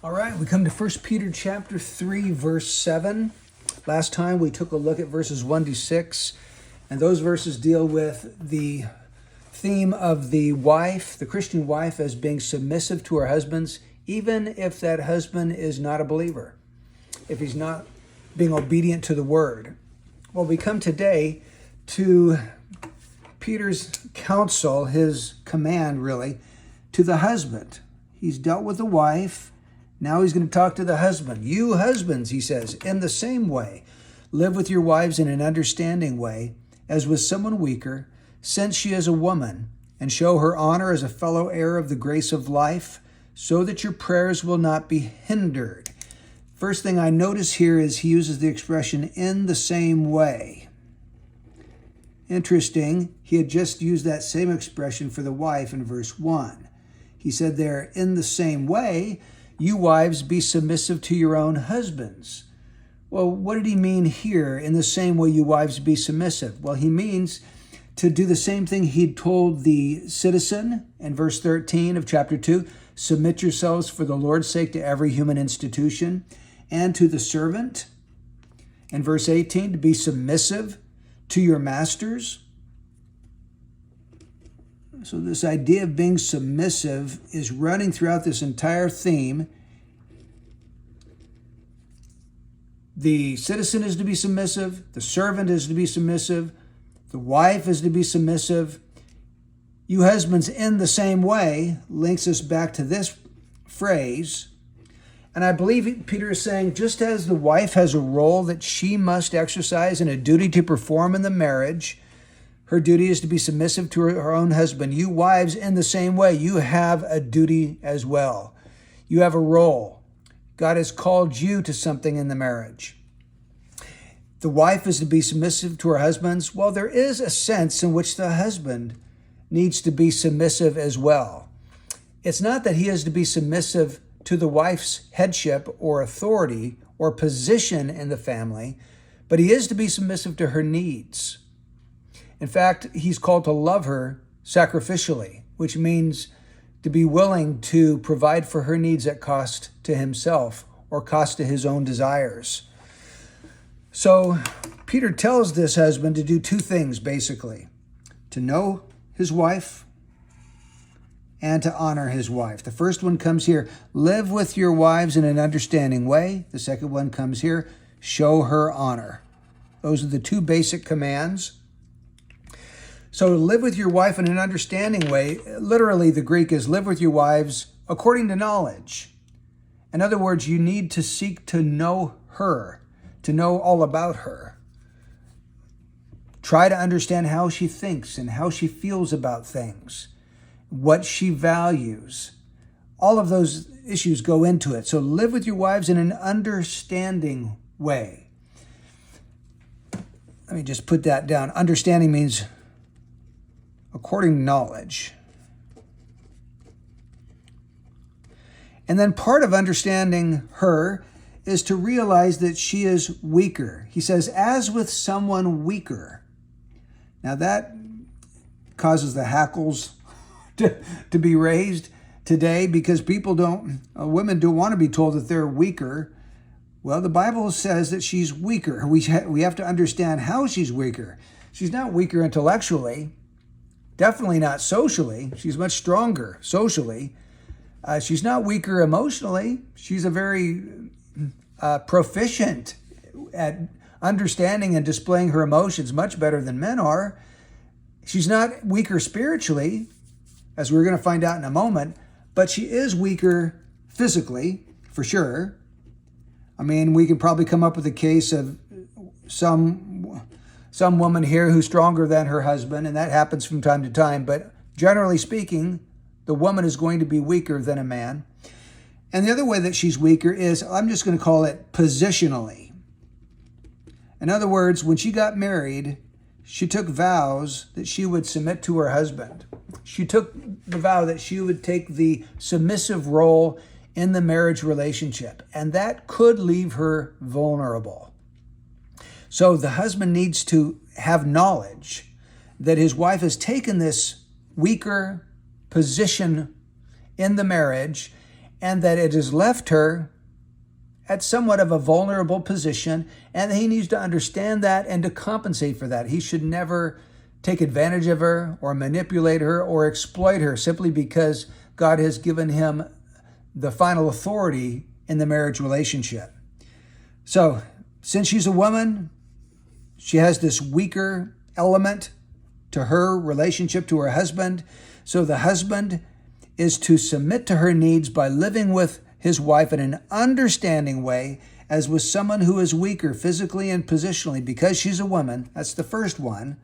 All right, we come to 1 Peter chapter 3, verse 7. Last time we took a look at verses 1 to 6, and those verses deal with the theme of the wife, the Christian wife, as being submissive to her husbands, even if that husband is not a believer, if he's not being obedient to the word. Well, we come today to Peter's counsel, his command, really, to the husband. He's dealt with the wife. Now he's going to talk to the husband. You husbands, he says, in the same way, live with your wives in an understanding way, as with someone weaker, since she is a woman, and show her honor as a fellow heir of the grace of life, so that your prayers will not be hindered. First thing I notice here is he uses the expression in the same way. Interesting, he had just used that same expression for the wife in verse 1. He said there, in the same way, you wives be submissive to your own husbands. Well, what did he mean here, in the same way you wives be submissive? Well, he means to do the same thing he'd told the citizen in verse 13 of chapter 2, submit yourselves for the Lord's sake to every human institution, and to the servant. In verse 18, to be submissive to your masters. So this idea of being submissive is running throughout this entire theme. The citizen is to be submissive. The servant is to be submissive. The wife is to be submissive. You husbands, in the same way, links us back to this phrase. And I believe Peter is saying, just as the wife has a role that she must exercise and a duty to perform in the marriage, her duty is to be submissive to her own husband. You wives, in the same way, you have a duty as well. You have a role. God has called you to something in the marriage. The wife is to be submissive to her husbands. Well, there is a sense in which the husband needs to be submissive as well. It's not that he is to be submissive to the wife's headship or authority or position in the family, but he is to be submissive to her needs. In fact, he's called to love her sacrificially, which means to be willing to provide for her needs at cost to himself or cost to his own desires. So Peter tells this husband to do two things, basically: to know his wife and to honor his wife. The first one comes here, live with your wives in an understanding way. The second one comes here, show her honor. Those are the two basic commands. So live with your wife in an understanding way. Literally, the Greek is live with your wives according to knowledge. In other words, you need to seek to know her, to know all about her. Try to understand how she thinks and how she feels about things, what she values. All of those issues go into it. So live with your wives in an understanding way. Let me just put that down. Understanding means according to knowledge. And then part of understanding her is to realize that she is weaker. He says, as with someone weaker. Now that causes the hackles to be raised today, because women don't want to be told that they're weaker. Well, the Bible says that she's weaker. We have to understand how she's weaker. She's not weaker intellectually, definitely not socially. She's much stronger socially. She's not weaker emotionally. She's a very proficient at understanding and displaying her emotions, much better than men are. She's not weaker spiritually, as we're going to find out in a moment, but she is weaker physically, for sure. I mean, we could probably come up with a case of some woman here who's stronger than her husband, and that happens from time to time, but generally speaking, the woman is going to be weaker than a man. And the other way that she's weaker is, I'm just going to call it positionally. In other words, when she got married, she took vows that she would submit to her husband. She took the vow that she would take the submissive role in the marriage relationship, and that could leave her vulnerable. So the husband needs to have knowledge that his wife has taken this weaker position in the marriage, and that it has left her at somewhat of a vulnerable position, and he needs to understand that and to compensate for that. He should never take advantage of her or manipulate her or exploit her simply because God has given him the final authority in the marriage relationship. So, since she's a woman, she has this weaker element to her relationship to her husband. So the husband is to submit to her needs by living with his wife in an understanding way, as with someone who is weaker physically and positionally because she's a woman. That's the first one.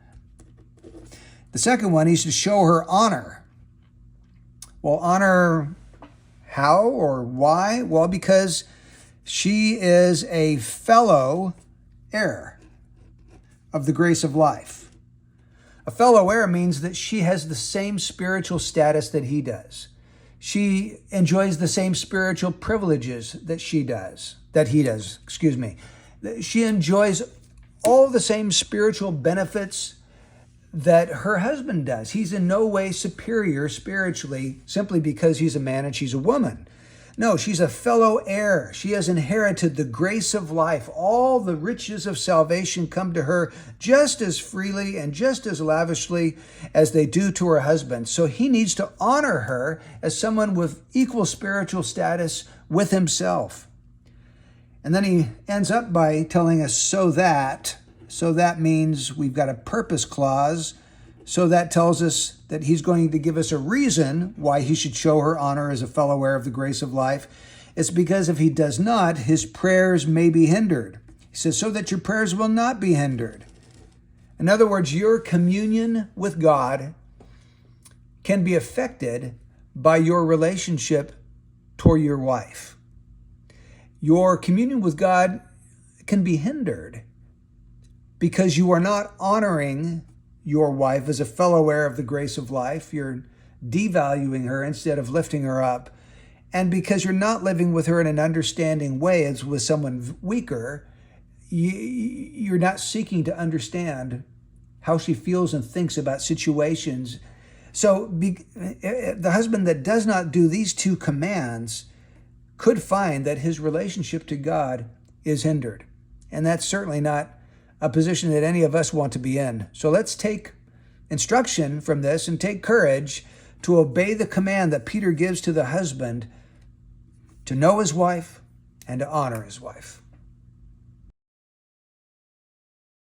The second one, he's to show her honor. Well, honor how or why? Well, because she is a fellow heir of the grace of life. A fellow heir means that she has the same spiritual status that he does. She enjoys the same spiritual privileges that he does. She enjoys all the same spiritual benefits that her husband does. He's in no way superior spiritually simply because he's a man and she's a woman. No, she's a fellow heir. She has inherited the grace of life. All the riches of salvation come to her just as freely and just as lavishly as they do to her husband. So he needs to honor her as someone with equal spiritual status with himself. And then he ends up by telling us so that means we've got a purpose clause. So that tells us that he's going to give us a reason why he should show her honor as a fellow heir of the grace of life. It's because if he does not, his prayers may be hindered. He says, so that your prayers will not be hindered. In other words, your communion with God can be affected by your relationship toward your wife. Your communion with God can be hindered because you are not honoring your wife as a fellow heir of the grace of life. You're devaluing her instead of lifting her up. And because you're not living with her in an understanding way as with someone weaker, you're not seeking to understand how she feels and thinks about situations. So the husband that does not do these two commands could find that his relationship to God is hindered. And that's certainly not a position that any of us want to be in. So let's take instruction from this and take courage to obey the command that Peter gives to the husband to know his wife and to honor his wife.